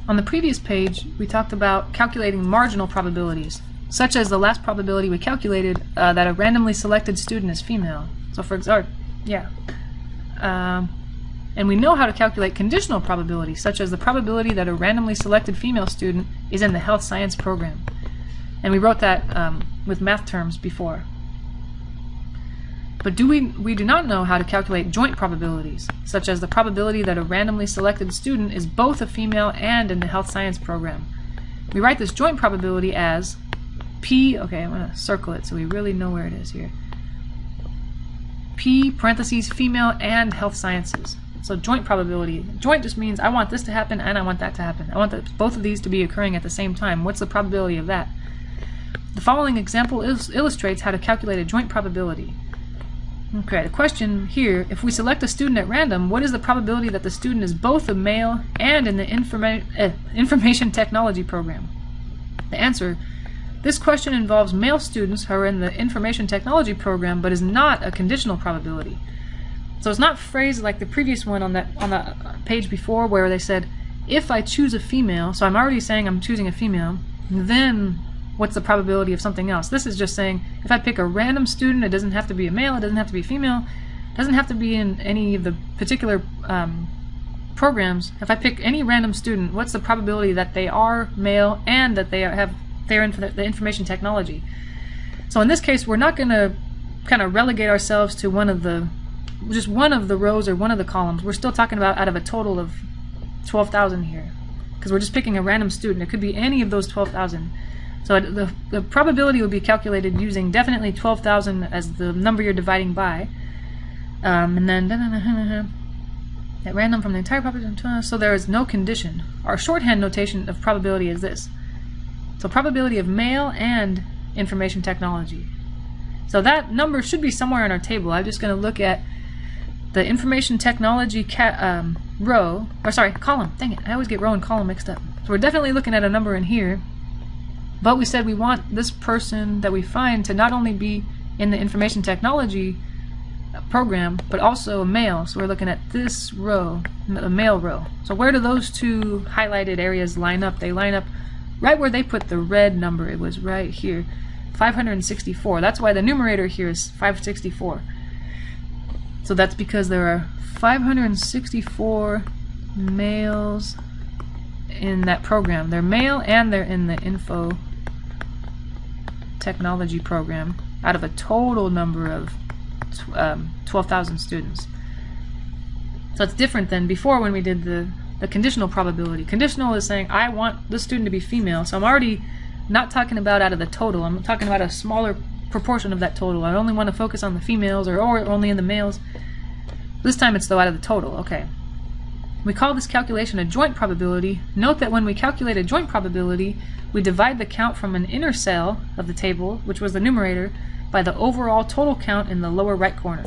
On the previous page, we talked about calculating marginal probabilities, such as the last probability we calculated that a randomly selected student is female. So for example, and we know how to calculate conditional probabilities, such as the probability that a randomly selected female student is in the health science program. And we wrote that with math terms before. But we do not know how to calculate joint probabilities, such as the probability that a randomly selected student is both a female and in the health science program. We write this joint probability as P, okay, I'm going to circle it so we really know where it is here. P parentheses female and health sciences. So joint probability. Joint just means I want this to happen and I want that to happen. I want both of these to be occurring at the same time. What's the probability of that? The following example illustrates how to calculate a joint probability. Okay, the question here, if we select a student at random, what is the probability that the student is both a male and in the information technology program? The answer, this question involves male students who are in the information technology program but is not a conditional probability. So it's not phrased like the previous one on the page before where they said, if I choose a female, so I'm already saying I'm choosing a female, then what's the probability of something else? This is just saying, if I pick a random student, it doesn't have to be a male, it doesn't have to be female, it doesn't have to be in any of the particular programs. If I pick any random student, what's the probability that they are male and that they're in the information technology? So in this case, we're not going to kind of relegate ourselves to just one of the rows or one of the columns. We're still talking about out of a total of 12,000 here, because we're just picking a random student. It could be any of those 12,000. So the probability would be calculated using definitely 12,000 as the number you're dividing by, and then at random from the entire population. So there is no condition. Our shorthand notation of probability is this. So probability of male and information technology. So that number should be somewhere in our table. I'm just going to look at the information technology column. Dang it, I always get row and column mixed up. So we're definitely looking at a number in here. But we said we want this person that we find to not only be in the information technology program, but also a male. So we're looking at this row, a male row. So where do those two highlighted areas line up? They line up right where they put the red number. It was right here, 564. That's why the numerator here is 564. So that's because there are 564 males in that program. They're male and they're in the info technology program out of a total number of 12,000 students. So it's different than before when we did the conditional probability. Conditional is saying I want this student to be female, so I'm already not talking about out of the total. I'm talking about a smaller proportion of that total. I only want to focus on the females or only in the males. This time it's though out of the total. Okay. We call this calculation a joint probability. Note that when we calculate a joint probability, we divide the count from an inner cell of the table, which was the numerator, by the overall total count in the lower right corner.